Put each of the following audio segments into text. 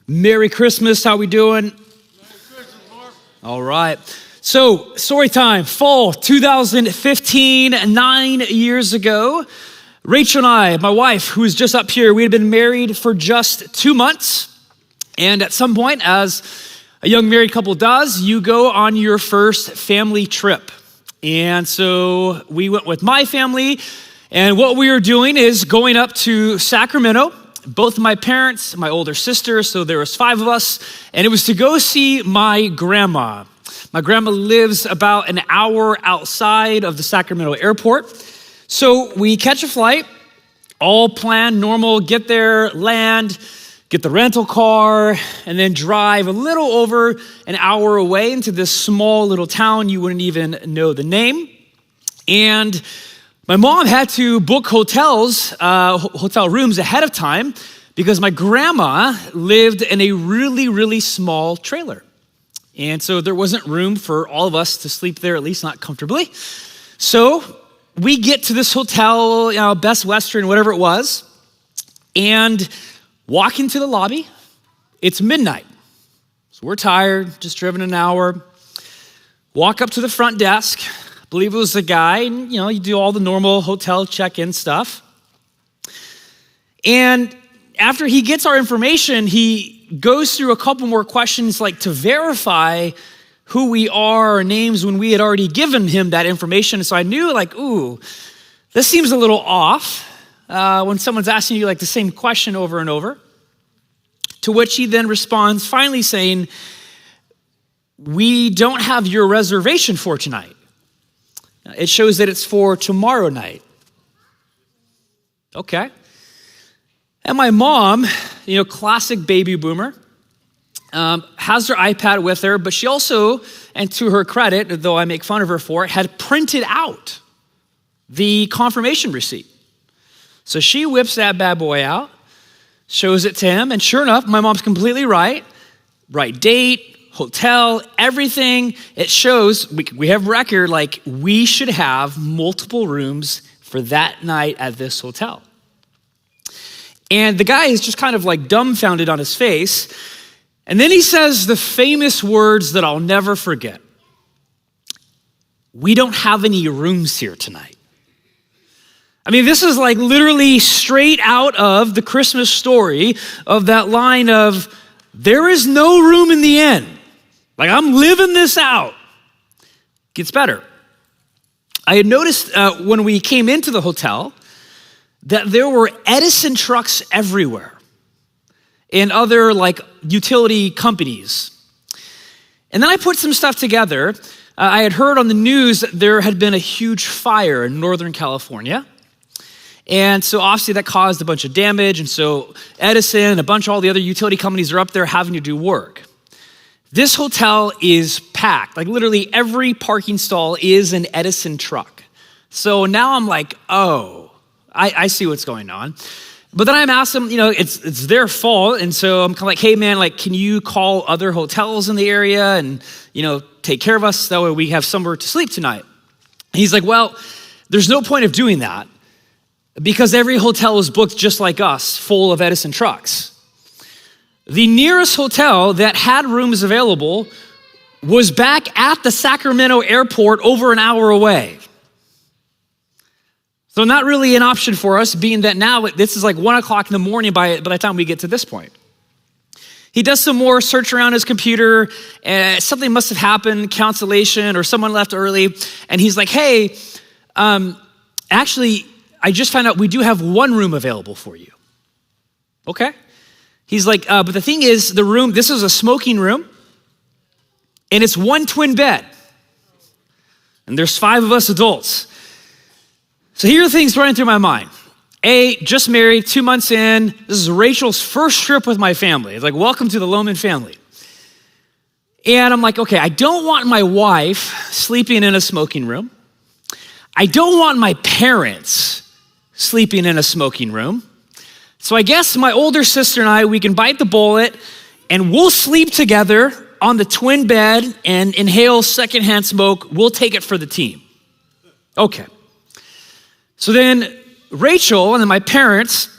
Merry Christmas. How we doing? Merry Christmas, Mark. All right. So, story time. Fall 2015, 9 years ago. Rachel and I, my wife, who is just up here, we had been married for just 2 months. And at some point, as a young married couple does, you go on your first family trip. And so we went with my family. And what we were doing is going up to Sacramento. Both my parents, my older sister, so there was 5 of us, and it was to go see my grandma. My grandma lives about an hour outside of the Sacramento airport. So we catch a flight, all planned, normal, get there, land, get the rental car, and then drive a little over an hour away into this small little town. You wouldn't even know the name. And my mom had to book hotel rooms ahead of time because my grandma lived in a really, really small trailer. And so there wasn't room for all of us to sleep there, at least not comfortably. So we get to this hotel, Best Western, whatever it was, and walk into the lobby. It's midnight. So we're tired, just driven an hour. Walk up to the front desk. I believe it was the guy, and you do all the normal hotel check-in stuff. And after he gets our information, he goes through a couple more questions like to verify who we are, our names, when we had already given him that information. So I knew this seems a little off when someone's asking you the same question over and over. To which he then responds, finally saying, "We don't have your reservation for tonight. It shows that it's for tomorrow night." Okay. And my mom, classic baby boomer, has her iPad with her, but she also, and to her credit, though I make fun of her for it, had printed out the confirmation receipt. So she whips that bad boy out, shows it to him, and sure enough, my mom's completely right. Right date, hotel, everything. It shows, we have record, we should have multiple rooms for that night at this hotel. And the guy is just kind of dumbfounded on his face. And then he says the famous words that I'll never forget. "We don't have any rooms here tonight." I mean, this is literally straight out of the Christmas story of that line of, "There is no room in the inn. I'm living this out." Gets better. I had noticed when we came into the hotel that there were Edison trucks everywhere and other utility companies. And then I put some stuff together. I had heard on the news that there had been a huge fire in Northern California. And so obviously that caused a bunch of damage. And so Edison and a bunch of all the other utility companies are up there having to do work. This hotel is packed. Literally every parking stall is an Edison truck. So now I'm I see what's going on. But then I'm asked them, it's their fault. And so I'm kind of hey man, can you call other hotels in the area and, take care of us? That way we have somewhere to sleep tonight. And he's well, there's no point of doing that because every hotel is booked just like us, full of Edison trucks. The nearest hotel that had rooms available was back at the Sacramento airport over an hour away. So not really an option for us, being that now this is 1 o'clock in the morning by the time we get to this point. He does some more search around his computer, and something must have happened, cancellation, or someone left early, and he's hey, actually, I just found out we do have 1 room available for you. Okay. He's but the thing is, the room, this is a smoking room, and it's 1 twin bed, and there's 5 of us adults. So here are things running through my mind. A, just married, 2 months in. This is Rachel's first trip with my family. It's welcome to the Lohman family. And I'm okay, I don't want my wife sleeping in a smoking room. I don't want my parents sleeping in a smoking room. So I guess my older sister and I, we can bite the bullet and we'll sleep together on the twin bed and inhale secondhand smoke. We'll take it for the team. Okay. So then Rachel and then my parents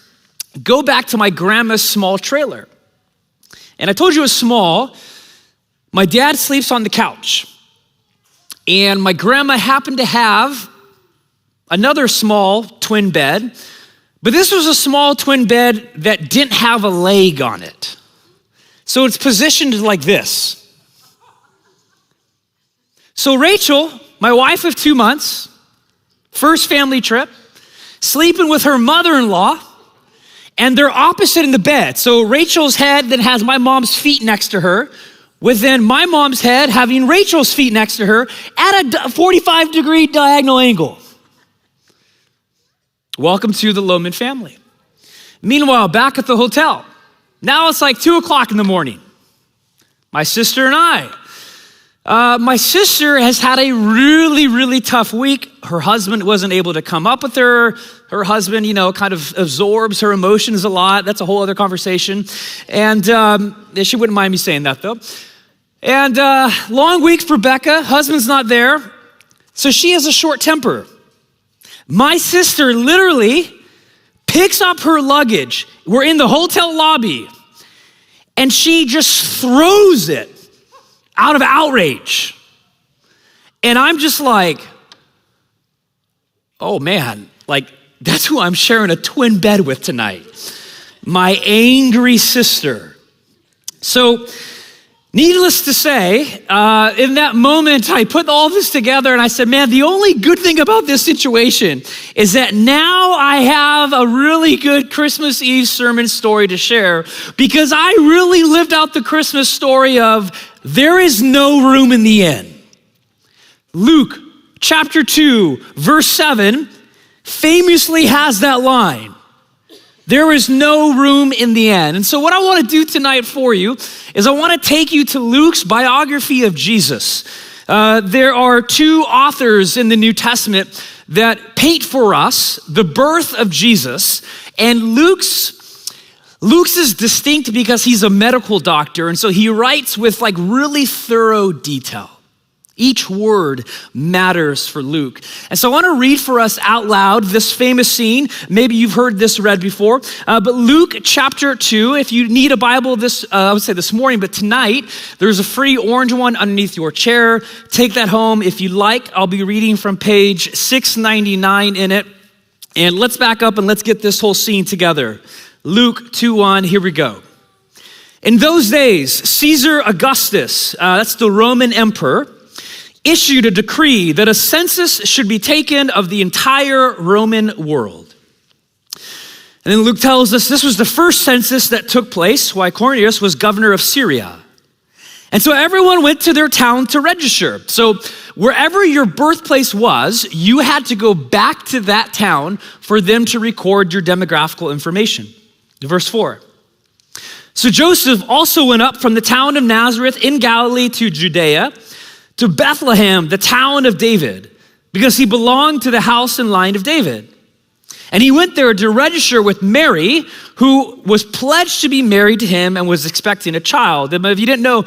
go back to my grandma's small trailer. And I told you it was small. My dad sleeps on the couch. And my grandma happened to have another small twin bed, but this was a small twin bed that didn't have a leg on it. So it's positioned like this. So Rachel, my wife of 2 months, first family trip, sleeping with her mother-in-law, and they're opposite in the bed. So Rachel's head then has my mom's feet next to her, with then my mom's head having Rachel's feet next to her at a 45-degree diagonal angle. Welcome to the Lohman family. Meanwhile, back at the hotel, now it's like 2 o'clock in the morning. My sister and I. My sister has had a really, really tough week. Her husband wasn't able to come up with her. Her husband, kind of absorbs her emotions a lot. That's a whole other conversation. And she wouldn't mind me saying that though. And long week for Becca. Husband's not there. So she has a short temper. My sister literally picks up her luggage. We're in the hotel lobby. And she just throws it out of outrage. And I'm just like, oh man, that's who I'm sharing a twin bed with tonight. My angry sister. So needless to say, in that moment, I put all this together and I said, man, the only good thing about this situation is that now I have a really good Christmas Eve sermon story to share, because I really lived out the Christmas story of there is no room in the inn. Luke chapter 2, verse 7 famously has that line. There is no room in the inn. And so what I want to do tonight for you is I want to take you to Luke's biography of Jesus. There are two authors in the New Testament that paint for us the birth of Jesus, and Luke's is distinct because he's a medical doctor, and so he writes with really thorough detail. Each word matters for Luke. And so I want to read for us out loud this famous scene. Maybe you've heard this read before, but Luke chapter 2, if you need a Bible I would say this morning, but tonight, there's a free orange one underneath your chair. Take that home if you like. I'll be reading from page 699 in it. And let's back up and let's get this whole scene together. Luke 2:1, here we go. In those days, Caesar Augustus, that's the Roman emperor, issued a decree that a census should be taken of the entire Roman world. And then Luke tells us this was the first census that took place while Quirinius was governor of Syria. And so everyone went to their town to register. So wherever your birthplace was, you had to go back to that town for them to record your demographical information. Verse 4. So Joseph also went up from the town of Nazareth in Galilee to Judea, to Bethlehem, the town of David, because he belonged to the house and line of David. And he went there to register with Mary, who was pledged to be married to him and was expecting a child. And if you didn't know,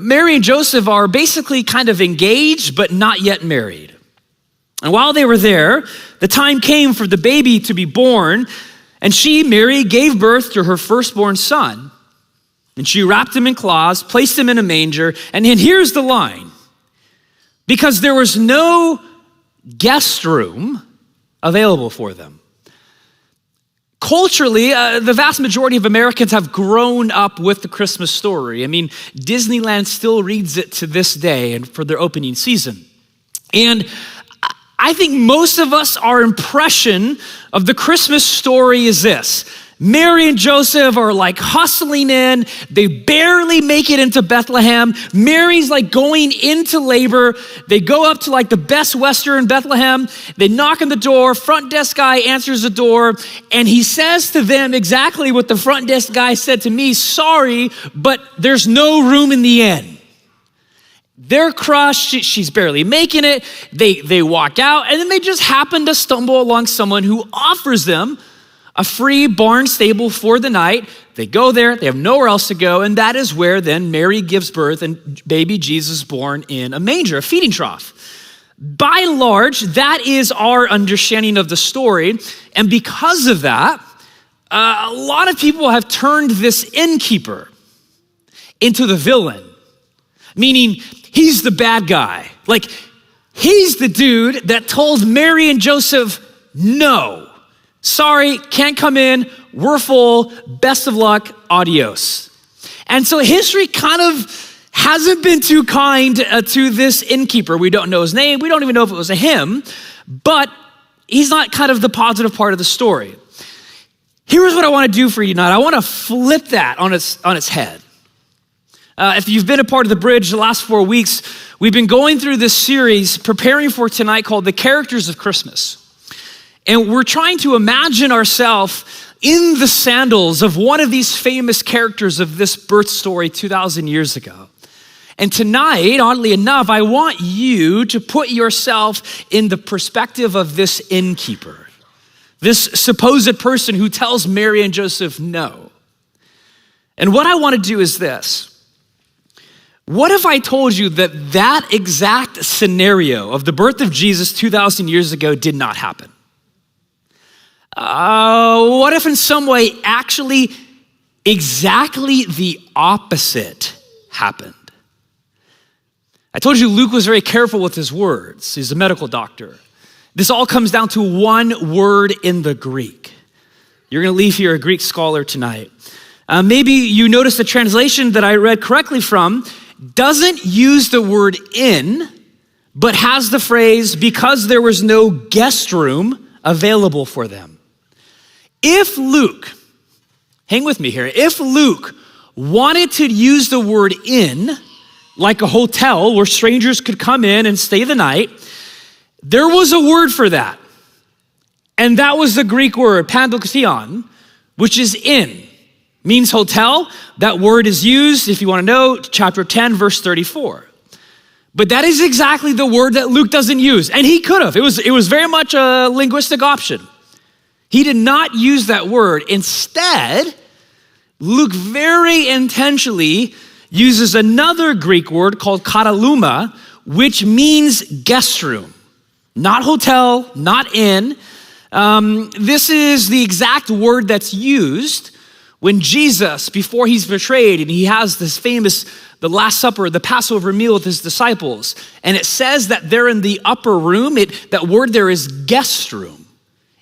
Mary and Joseph are basically kind of engaged, but not yet married. And while they were there, the time came for the baby to be born, and she, Mary, gave birth to her firstborn son. And she wrapped him in cloths, placed him in a manger, and then here's the line. Because there was no guest room available for them. Culturally, the vast majority of Americans have grown up with the Christmas story. I mean, Disneyland still reads it to this day and for their opening season. And I think most of us, our impression of the Christmas story is this. Mary and Joseph are hustling in. They barely make it into Bethlehem. Mary's going into labor. They go up to the Best Western in Bethlehem. They knock on the door. Front desk guy answers the door. And he says to them exactly what the front desk guy said to me. Sorry, but there's no room in the inn. They're crushed. She's barely making it. They walk out, and then they just happen to stumble along someone who offers them a free barn stable for the night. They go there, they have nowhere else to go, and that is where then Mary gives birth and baby Jesus born in a manger, a feeding trough. By and large, that is our understanding of the story, and because of that, a lot of people have turned this innkeeper into the villain, meaning he's the bad guy. Like, he's the dude that told Mary and Joseph, no, sorry, can't come in, we're full, best of luck, adios. And so history kind of hasn't been too kind to this innkeeper. We don't know his name, we don't even know if it was a him, but he's not kind of the positive part of the story. Here's what I want to do for you tonight. I want to flip that on its head. If you've been a part of the Bridge the last 4 weeks, we've been going through this series preparing for tonight called The Characters of Christmas. And we're trying to imagine ourselves in the sandals of one of these famous characters of this birth story 2,000 years ago. And tonight, oddly enough, I want you to put yourself in the perspective of this innkeeper, this supposed person who tells Mary and Joseph no. And what I want to do is this. What if I told you that exact scenario of the birth of Jesus 2,000 years ago did not happen? What if in some way actually exactly the opposite happened? I told you Luke was very careful with his words. He's a medical doctor. This all comes down to one word in the Greek. You're going to leave here a Greek scholar tonight. Maybe you noticed the translation that I read correctly from doesn't use the word in, but has the phrase, because there was no guest room available for them. If Luke, hang with me here, if Luke wanted to use the word in, like a hotel where strangers could come in and stay the night, there was a word for that. And that was the Greek word, pandoxion, which is in, means hotel. That word is used, if you want to know, chapter 10, verse 34. But that is exactly the word that Luke doesn't use. And he could have. It was very much a linguistic option. He did not use that word. Instead, Luke very intentionally uses another Greek word called kataluma, which means guest room. Not hotel, not inn. This is the exact word that's used when Jesus, before he's betrayed, and he has this famous, the Last Supper, the Passover meal with his disciples, and it says that they're in the upper room. That word there is guest room.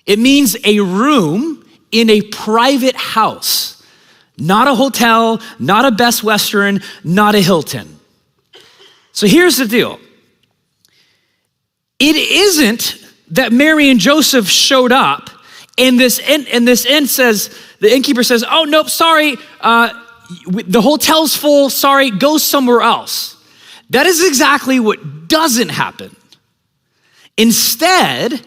It means a room in a private house, not a hotel, not a Best Western, not a Hilton. So here's the deal. It isn't that Mary and Joseph showed up and this inn says, the innkeeper says, oh, nope, sorry, the hotel's full, sorry, go somewhere else. That is exactly what doesn't happen. Instead,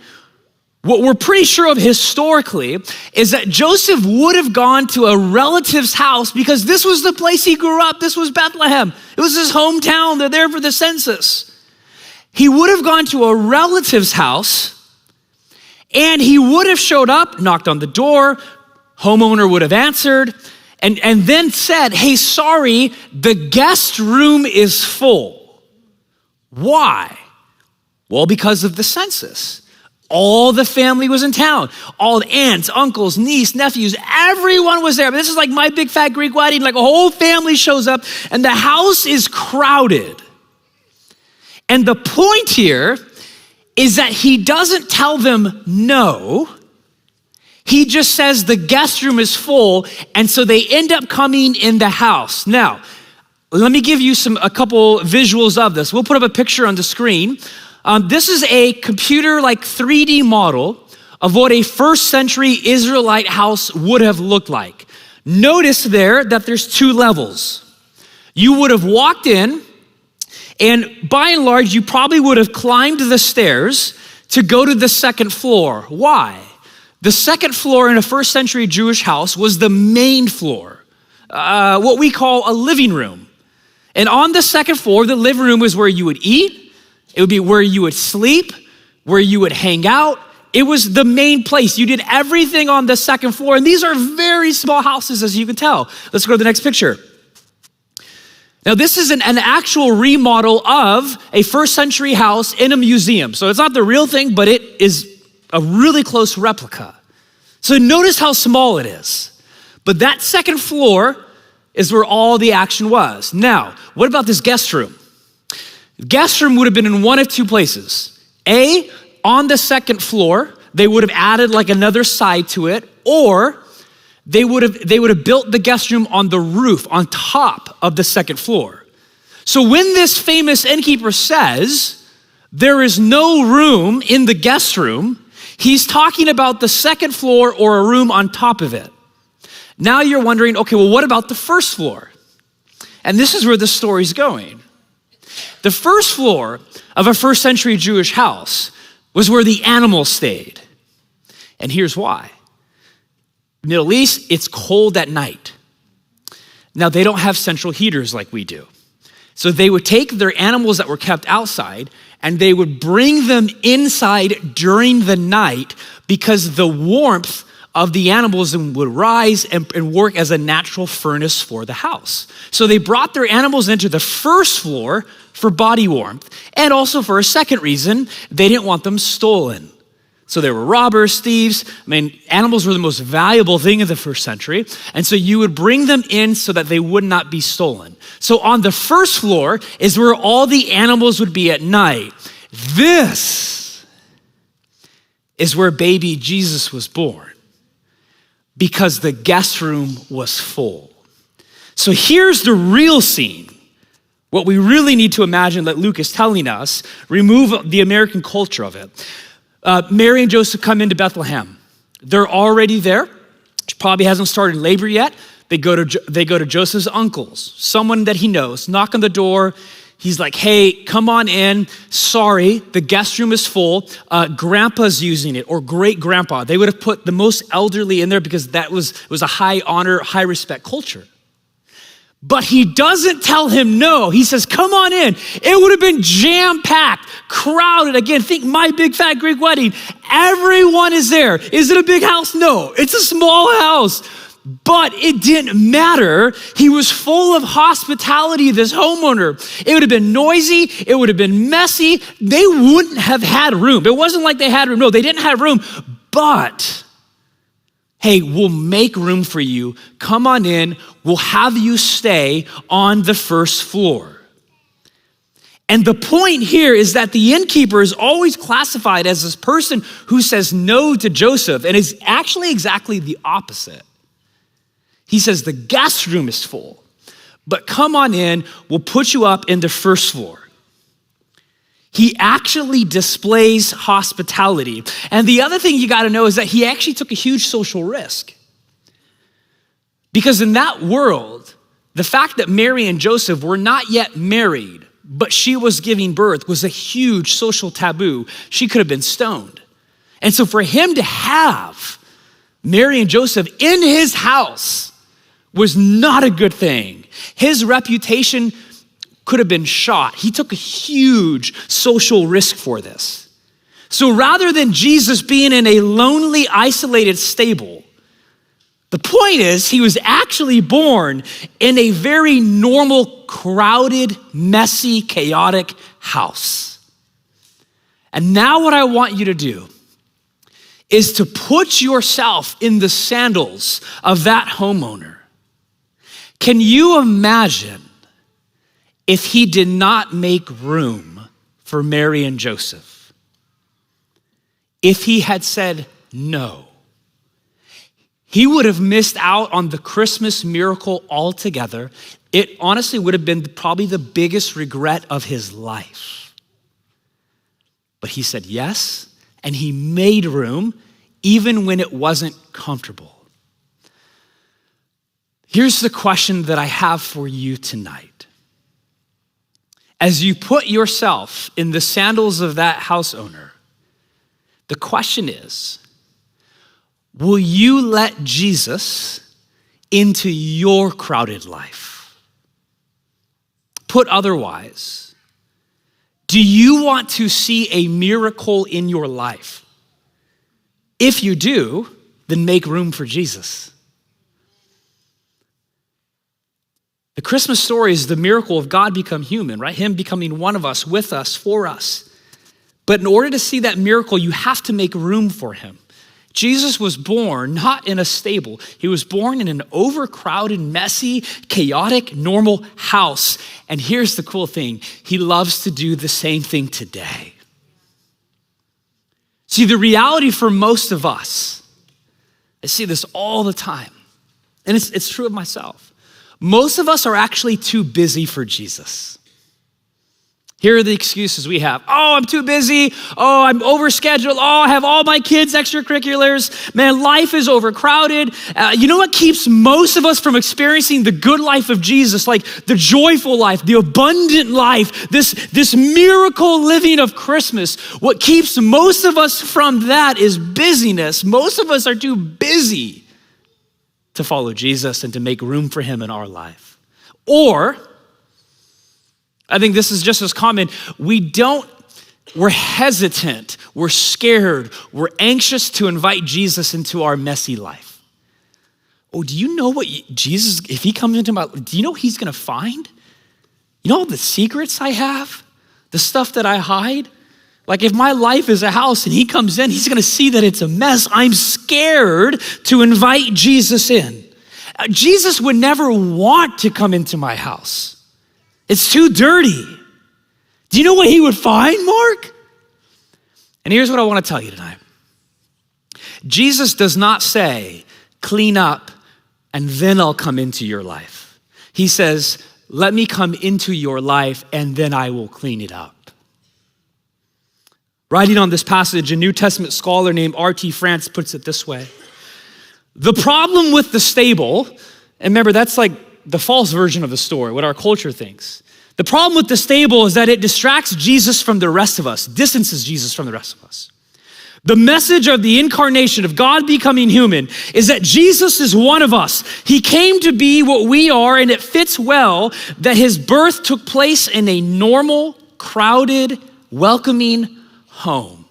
what we're pretty sure of historically is that Joseph would have gone to a relative's house because this was the place he grew up. This was Bethlehem. It was his hometown. They're there for the census. He would have gone to a relative's house and he would have showed up, knocked on the door, homeowner would have answered, and then said, hey, sorry, the guest room is full. Why? Well, because of the census. All the family was in town. All the aunts, uncles, niece, nephews, everyone was there. But this is like my big fat Greek wedding, like a whole family shows up and the house is crowded. And the point here is that he doesn't tell them no. He just says the guest room is full, and so they end up coming in the house. Now, let me give you a couple visuals of this. We'll put up a picture on the screen. This is a computer like 3D model of what a first century Israelite house would have looked like. Notice there that there's two levels. You would have walked in, and by and large, you probably would have climbed the stairs to go to the second floor. Why? The second floor in a first century Jewish house was the main floor, what we call a living room. And on the second floor, the living room was where you would eat. It would be where you would sleep, where you would hang out. It was the main place. You did everything on the second floor. And these are very small houses, as you can tell. Let's go to the next picture. Now, this is an actual remodel of a first century house in a museum. So it's not the real thing, but it is a really close replica. So notice how small it is. But that second floor is where all the action was. Now, what about this guest room? The guest room would have been in one of two places. A, on the second floor, they would have added like another side to it, or they would have built the guest room on the roof, on top of the second floor. So when this famous innkeeper says, there is no room in the guest room, he's talking about the second floor or a room on top of it. Now you're wondering, okay, well, what about the first floor? And this is where the story's going. The first floor of a first century Jewish house was where the animals stayed. And here's why. Middle East, it's cold at night. Now, they don't have central heaters like we do. So they would take their animals that were kept outside and they would bring them inside during the night because the warmth of the animals would rise and work as a natural furnace for the house. So they brought their animals into the first floor for body warmth, and also for a second reason, they didn't want them stolen. So there were robbers, thieves. I mean, animals were the most valuable thing in the first century. And so you would bring them in so that they would not be stolen. So on the first floor is where all the animals would be at night. This is where baby Jesus was born, because the guest room was full. So here's the real scene. What we really need to imagine that Luke is telling us, remove the American culture of it. Mary and Joseph come into Bethlehem. They're already there. She probably hasn't started labor yet. They go to Joseph's uncles, someone that he knows, knock on the door. He's like, hey, come on in. Sorry, the guest room is full. Grandpa's using it, or great grandpa. They would have put the most elderly in there because that was a high honor, high respect culture. But he doesn't tell him no. He says, come on in. It would have been jam-packed, crowded. Again, think My Big Fat Greek Wedding. Everyone is there. Is it a big house? No, it's a small house. But it didn't matter. He was full of hospitality, this homeowner. It would have been noisy. It would have been messy. They wouldn't have had room. It wasn't like they had room. No, they didn't have room. But hey, we'll make room for you. Come on in. We'll have you stay on the first floor. And the point here is that the innkeeper is always classified as this person who says no to Joseph, and is actually exactly the opposite. He says the guest room is full, but come on in. We'll put you up in the first floor. He actually displays hospitality. And the other thing you got to know is that he actually took a huge social risk. Because in that world, the fact that Mary and Joseph were not yet married, but she was giving birth, was a huge social taboo. She could have been stoned. And so for him to have Mary and Joseph in his house was not a good thing. His reputation could have been shot. He took a huge social risk for this. So rather than Jesus being in a lonely, isolated stable, the point is he was actually born in a very normal, crowded, messy, chaotic house. And now what I want you to do is to put yourself in the sandals of that homeowner. Can you imagine if he did not make room for Mary and Joseph? If he had said no, he would have missed out on the Christmas miracle altogether. It honestly would have been probably the biggest regret of his life. But he said yes, and he made room even when it wasn't comfortable. Here's the question that I have for you tonight. As you put yourself in the sandals of that house owner, the question is, will you let Jesus into your crowded life? Put otherwise, do you want to see a miracle in your life? If you do, then make room for Jesus. The Christmas story is the miracle of God become human, right? Him becoming one of us, with us, for us. But in order to see that miracle, you have to make room for him. Jesus was born not in a stable. He was born in an overcrowded, messy, chaotic, normal house. And here's the cool thing. He loves to do the same thing today. See, the reality for most of us, I see this all the time, and it's true of myself. Most of us are actually too busy for Jesus. Here are the excuses we have. Oh, I'm too busy. Oh, I'm overscheduled. Oh, I have all my kids' extracurriculars. Man, life is overcrowded. You know what keeps most of us from experiencing the good life of Jesus, like the joyful life, the abundant life, this miracle living of Christmas? What keeps most of us from that is busyness. Most of us are too busy to follow Jesus and to make room for him in our life. Or, I think this is just as common. We're hesitant, we're scared, we're anxious to invite Jesus into our messy life. Oh, do you know what Jesus, if he comes into my life, do you know what he's gonna find? You know all the secrets I have? The stuff that I hide? Like if my life is a house and he comes in, he's gonna see that it's a mess. I'm scared to invite Jesus in. Jesus would never want to come into my house. It's too dirty. Do you know what he would find, Mark? And here's what I want to tell you tonight. Jesus does not say, clean up and then I'll come into your life. He says, let me come into your life and then I will clean it up. Writing on this passage, a New Testament scholar named R.T. France puts it this way. The problem with the stable, and remember that's like the false version of the story, what our culture thinks. The problem with the stable is that it distracts Jesus from the rest of us, distances Jesus from the rest of us. The message of the incarnation, of God becoming human, is that Jesus is one of us. He came to be what we are, and it fits well that his birth took place in a normal, crowded, welcoming home.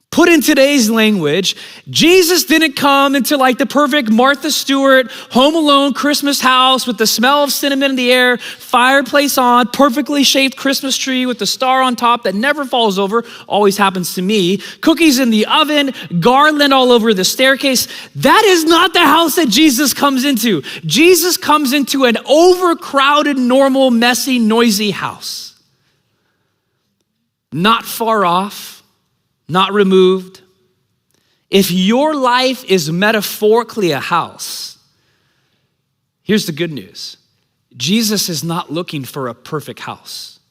Put in today's language, Jesus didn't come into like the perfect Martha Stewart, Home Alone Christmas house with the smell of cinnamon in the air, fireplace on, perfectly shaped Christmas tree with the star on top that never falls over, always happens to me, cookies in the oven, garland all over the staircase. That is not the house that Jesus comes into. Jesus comes into an overcrowded, normal, messy, noisy house. Not far off. Not removed. If your life is metaphorically a house, here's the good news. Jesus is not looking for a perfect house.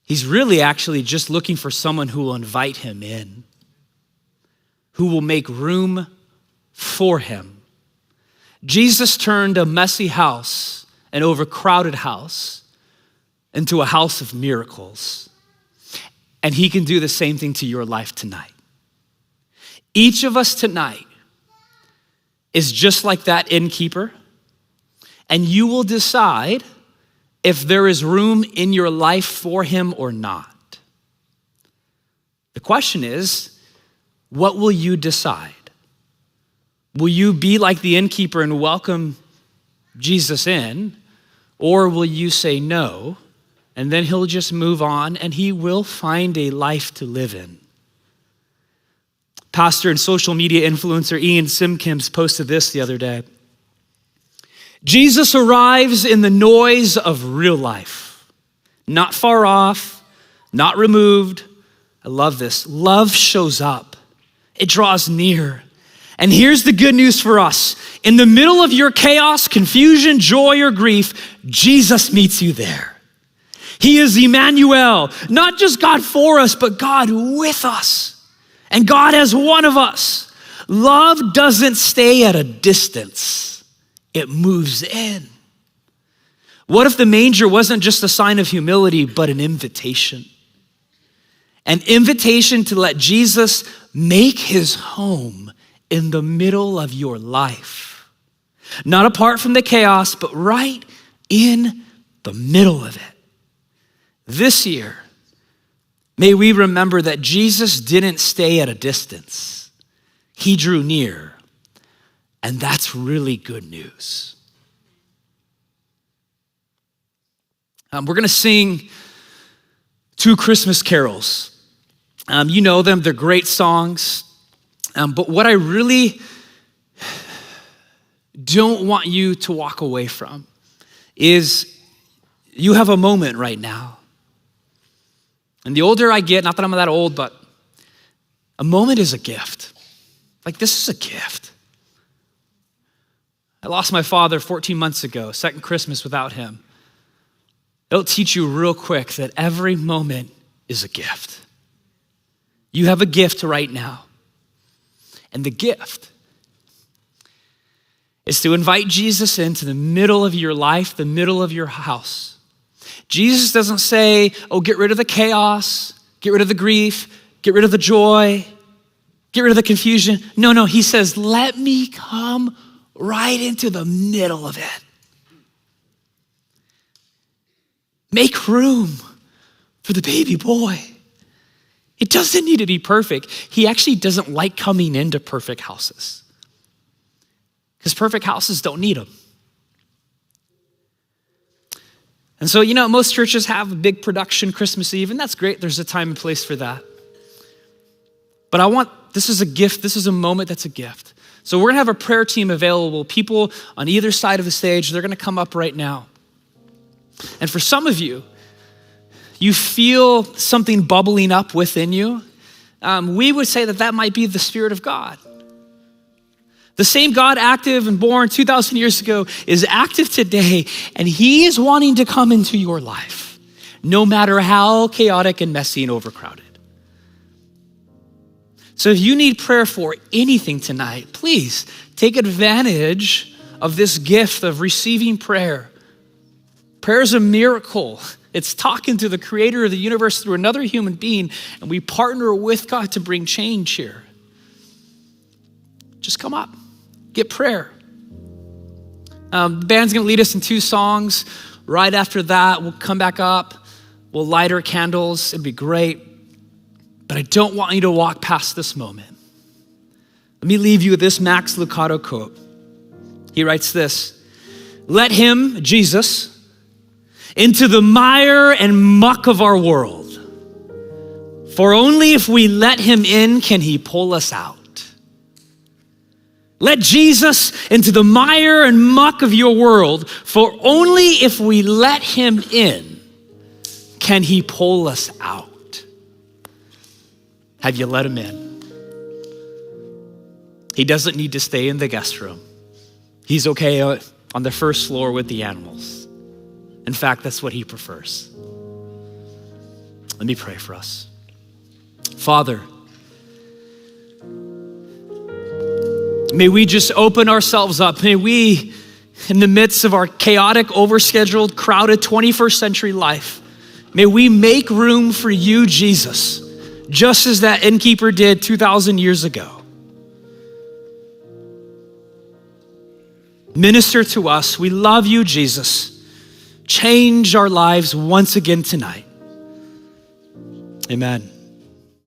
He's really actually just looking for someone who will invite him in, who will make room for him. Jesus turned a messy house, an overcrowded house, into a house of miracles. And he can do the same thing to your life tonight. Each of us tonight is just like that innkeeper, and you will decide if there is room in your life for him or not. The question is, what will you decide? Will you be like the innkeeper and welcome Jesus in, or will you say no? And then he'll just move on and he will find a life to live in. Pastor and social media influencer Ian Simkins posted this the other day. Jesus arrives in the noise of real life, not far off, not removed. I love this. Love shows up. It draws near. And here's the good news for us. In the middle of your chaos, confusion, joy, or grief, Jesus meets you there. He is Emmanuel, not just God for us, but God with us. And God as one of us. Love doesn't stay at a distance. It moves in. What if the manger wasn't just a sign of humility, but an invitation? An invitation to let Jesus make his home in the middle of your life. Not apart from the chaos, but right in the middle of it. This year, may we remember that Jesus didn't stay at a distance. He drew near, and that's really good news. We're gonna sing two Christmas carols. You know them, they're great songs. But what I really don't want you to walk away from is you have a moment right now. And the older I get, not that I'm that old, but a moment is a gift. Like, this is a gift. I lost my father 14 months ago, second Christmas without him. It'll teach you real quick that every moment is a gift. You have a gift right now. And the gift is to invite Jesus into the middle of your life, the middle of your house. Jesus doesn't say, oh, get rid of the chaos, get rid of the grief, get rid of the joy, get rid of the confusion. No, he says, let me come right into the middle of it. Make room for the baby boy. It doesn't need to be perfect. He actually doesn't like coming into perfect houses because perfect houses don't need him. And so, most churches have a big production Christmas Eve, and that's great. There's a time and place for that. But this is a gift. This is a moment that's a gift. So we're gonna have a prayer team available, people on either side of the stage. They're gonna come up right now. And for some of you, you feel something bubbling up within you. We would say that might be the Spirit of God. The same God active and born 2,000 years ago is active today, and he is wanting to come into your life, no matter how chaotic and messy and overcrowded. So if you need prayer for anything tonight, please take advantage of this gift of receiving prayer. Prayer is a miracle. It's talking to the creator of the universe through another human being, and we partner with God to bring change here. Just come up, get prayer. The band's gonna lead us in 2 songs. Right after that, we'll come back up, we'll light our candles, it'd be great. But I don't want you to walk past this moment. Let me leave you with this Max Lucado quote. He writes this: let him, Jesus, into the mire and muck of our world. For only if we let him in can he pull us out. Let Jesus into the mire and muck of your world, for only if we let him in can he pull us out. Have you let him in? He doesn't need to stay in the guest room. He's okay on the first floor with the animals. In fact, that's what he prefers. Let me pray for us. Father, may we just open ourselves up. May we, in the midst of our chaotic, overscheduled, crowded 21st century life, may we make room for you, Jesus, just as that innkeeper did 2,000 years ago. Minister to us. We love you, Jesus. Change our lives once again tonight. Amen.